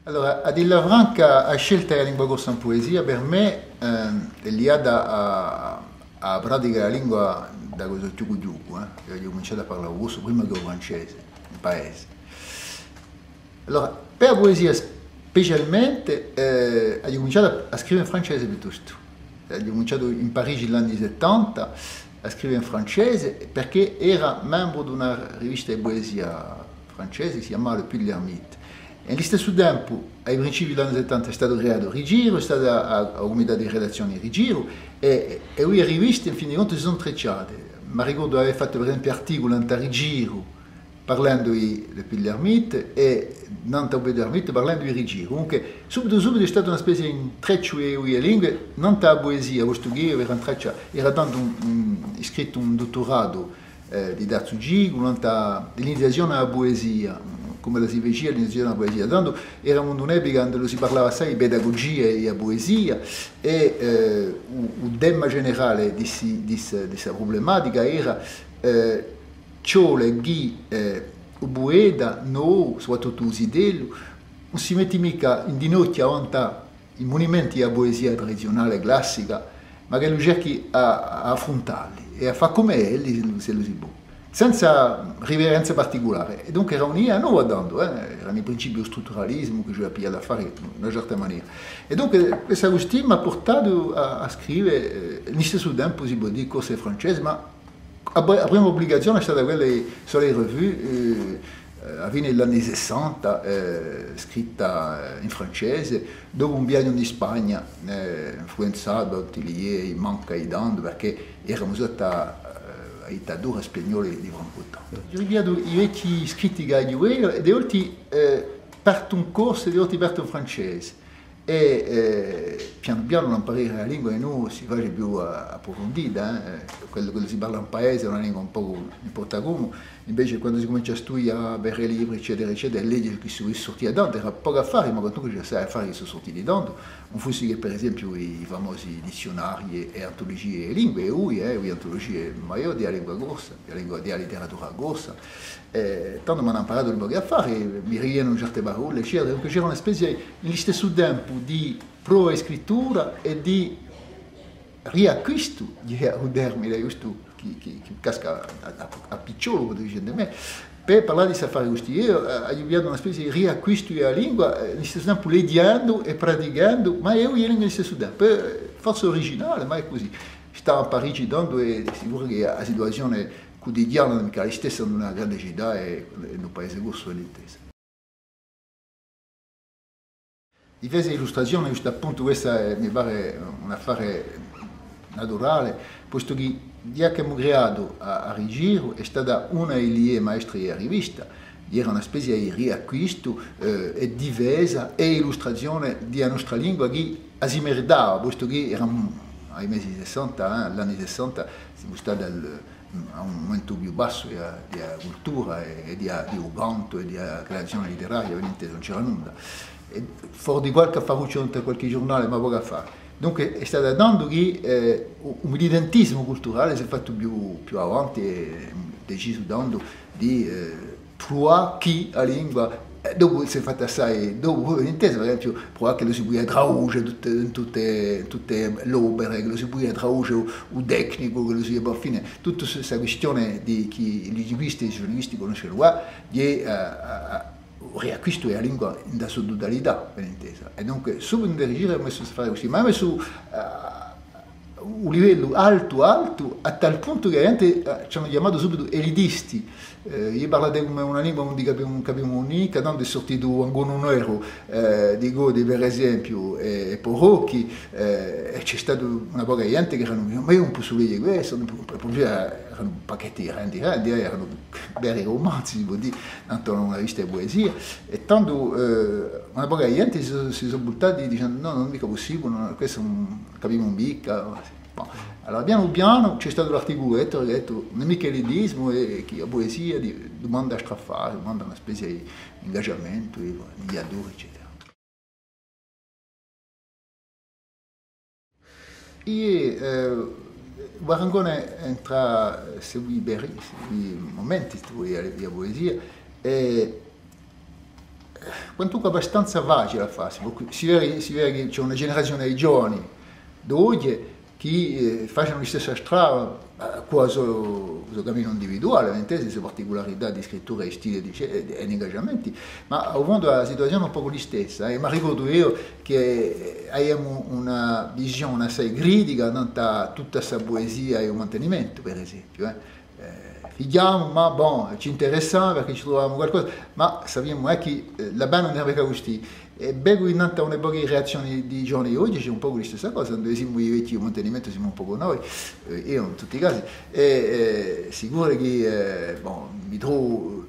Allora, Adilla Franca ha scelto la lingua corsa in poesia per me è legata a pratica della lingua da questo giugu. Io ho cominciato a parlare russo prima che il francese, in paese. Allora, per la poesia specialmente ho cominciato a scrivere in francese piuttosto. Ho cominciato in Parigi negli anni 70 a scrivere in francese perché era membro di una rivista di poesia francese che si chiamava Le Puy de l'Ermite. E allo stesso tempo, ai principi degli anni 70 è stato creato Rigiro, è stata la comunità di redazione Rigiro e le riviste in fin di conto si sono trecciate. Mi ricordo di aver fatto per esempio articoli in Rigiro parlando di Le Puy de l'Ermite e non Le Puy de l'Ermite parlando di Rigiro. Comunque subito è stata una specie di intreccio di lingue, non la poesia, questo che era tanto scritto un dottorato di Darzu Gigu, l'iniziazione alla poesia, come la si faceva all'inizio della poesia. Tanto era un'epoca dove si parlava assai di pedagogia e di poesia e il tema generale di questa problematica era ciò che il poeta, noi, soprattutto i sidelli, non si mette mica in ginocchio davanti ai monumenti della poesia tradizionale classica, ma che lo cerchi a affrontarli e a fare come è, se lo si può, senza riverenza particolare. E dunque era un'idea nuova dando, erano i principi dello strutturalismo che ci aveva a fare in una certa maniera. E dunque questa Agustin mi ha portato a scrivere, nello stesso tempo si può dire cose francesi, ma la prima pubblicazione è stata quella sulle revue, a fine degli anni 60, scritta in francese, dopo un viaggio in Spagna, influenzato da tutti gli manca di dando, perché eravamo sotto la dittatura spagnola di Franco. Ho riviato i vecchi scritti che avevo e di oggi parto un corso e di oggi parto in francese. E piano piano imparare la lingua e noi si fa più approfondita, quello che si parla in paese è una lingua un po' importa come, invece quando si comincia a studiare, a bere libri eccetera eccetera, e leggi che sono sortiti da tanto, era poco a fare, ma quando tu sai fare che sono sortiti da tanto, non fosse che per esempio i famosi dizionari e antologie e lingue, e le antologie maggiori della lingua corsa, della letteratura corsa, tanto mi hanno imparato il modo a fare, mi rientrano certe parole, eccetera, dunque c'era una specie, nello stesso tempo, di prova e scrittura e di riacquisto di un termine giusto che casca a picciolo, come dice me, per parlare di safari giusti. Io ho avviato una specie di riacquisto della lingua, nello stesso tempo leggendo e praticando, ma io nello stesso tempo, forse originale, ma è così. Stavo a Parigi tanto e sicuro che la situazione quotidiana non è la stessa in una grande città e in un paese corso è l'intesa. Difesa e illustrazione, giusto appunto, questa mi pare un affare naturale, posto che già che abbiamo creato a Rigiro è stata una delle maestre della rivista, era una specie di riacquisto e difesa e illustrazione della nostra lingua che si meritava, posto che eravamo ai mesi 60, agli anni 60, siamo stati a un momento più basso di cultura e di canto e di creazione letteraria, ovviamente non c'era nulla. Fuori di qualche affaruccio tra qualche giornale, ma poco a fare. Dunque è stato tanto che un militantismo culturale si è fatto più avanti e deciso tanto di provare che la lingua, dopo si è fatta assai, dopo intesa per esempio provare che lo si può tradurre in tutte le opere, che lo si può tradurre un tecnico, che lo si può fine, tutta questa questione di chi gli linguisti e i giornalisti conoscono qua, di riacquisto della lingua nella sua totalità, ben intesa. E dunque subito in Rigiro ha messo a fare così, ma ha messo un livello alto, a tal punto che veramente ci hanno chiamato subito elitisti. Io parlavo come una lingua non capivo unica, tanto è sortito ancora un euro di Godi per esempio, e Porocchi, e c'è stata una poca gente che erano, ma io non posso leggere questo, erano pacchetti grandi, erano veri romanzi, si può dire, tanto erano una rivista di poesia, e tanto una poca gente si sono buttati dicendo no, non è mica possibile, questo non capiamo mica. Bon. Allora piano piano c'è stato l'articoletto, ha detto non è mica l'idismo e che la poesia domanda a straffare, domanda una specie di ingaggiamento, di adoro, eccetera. E Guarangone entra sui momenti della poesia e quantunque abbastanza facile a farsi. Si vede che c'è una generazione di giovani d'oggi che fanno la stessa strada quasi il cammino individuale, queste particolarità di scrittura e stile e di ingaggiamenti, ma a volte la situazione è un po' la stessa. Mi ricordo io che abbiamo una visione assai critica non da tutta questa poesia e il mantenimento, per esempio. Fidiamo, ma bon, ci interessa perché ci troviamo qualcosa, ma sappiamo che la banda non è perché così. E bello in una poche reazioni di giorni di oggi c'è un po' la stessa cosa, noi siamo i vecchi, il mantenimento siamo un po' con noi, io in tutti i casi, e sicuro che bon, mi trovo,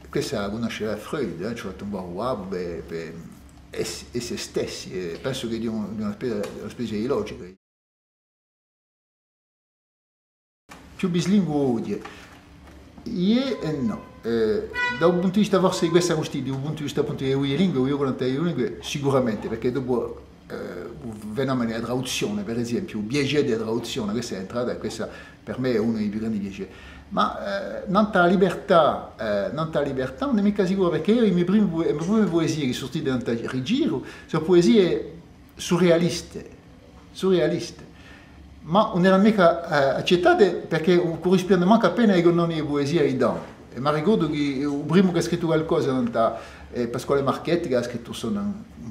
questa conoscere Freud, ci ho fatto un po' guapo per se stessi, penso che di una specie di logica. Più bislingua oggi. No, da un punto di vista forse di questa questione, da un punto di vista appunto delle lingue, io con le lingue sicuramente, perché dopo il fenomeno della traduzione, per esempio, il piacere della traduzione, questa è entrata e questa per me è uno dei più grandi piaceri, ma non la libertà, non è mica sicuro, perché io le mie prime poesie che sono state nel rigiro sono poesie surrealiste, ma non erano mica accettate perché corrisponde manca appena ai canoni di poesia di Dan. E mi ricordo che il primo che ha scritto qualcosa è Pasquale Marchetti, che ha scritto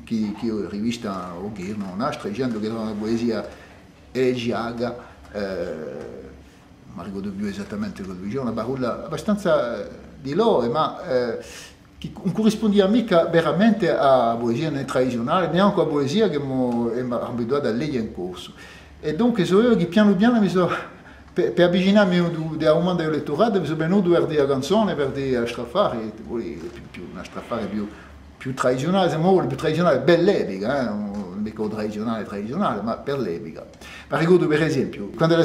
che rivista Ogirno, un'altra, dicendo che era una poesia elegiaca, non mi ricordo più esattamente quello che diceva, una parola abbastanza di loro, ma che non corrispondeva mica veramente a poesia tradizionale, neanche a poesia che mi ha abituato a leggere in corso. E dunque io che piano piano per avvicinarmi al mondo dell'elettorato mi sono venuto a dire la canzone, per dire la strafare, una strafare più tradizionale, se vuole, più tradizionale, bella epica, non dico tradizionale, ma per l'epica. Ma ricordo per esempio, quando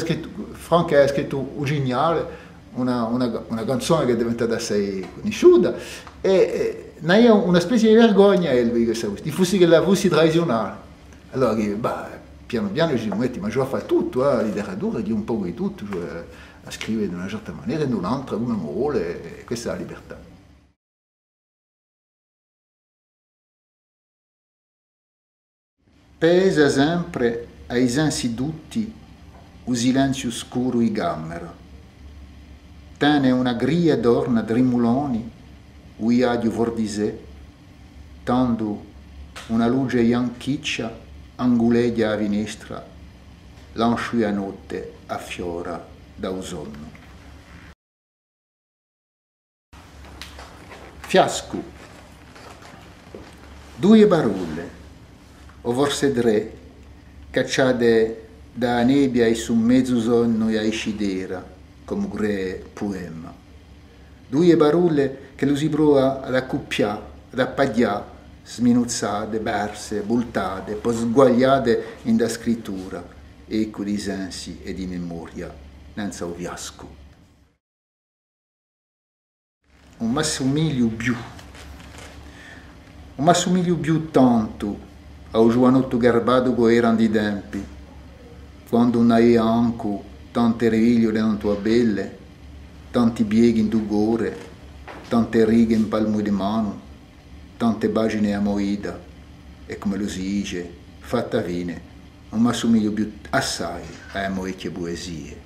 Franca ha scritto Ugignale, una canzone che è diventata assai conosciuta, e aveva una specie di vergogna di fosse che la fosse tradizionale. Allora, piano piano ci metti, ma io fare tutto, la letteratura di un po' di tutto, cioè, a scrivere in una certa maniera, in un'altra, come vuole, e questa è la libertà. Pesa sempre ai sensi tutti il silenzio scuro di camera. Tiene una griglia d'orna drimuloni, uiadio vordisè, tanto una luce bianchiccia anguleggia a finestra, l'ancio a notte affiora da un sonno. Fiasco. 2 parole, o forse 3, cacciate da nebbia e su mezzo sonno e a scidera, come un poema. 2 parole che lo si prova ad accoppiare, ad appagliare, sminuzzate, perse, voltate, poi sguagliate in da scrittura, eco di sensi e di memoria, senza un fiasco. Non mi assomiglio più tanto al giovanotto garbato che erano di tempi, quando non aveva anche tante riviglio nella tua belle, tanti pieghi in tu gore, tante righe in palmo di mano, tante pagine a moida, e come lo si dice, fatta fine, non mi assomiglio più assai a molte poesie.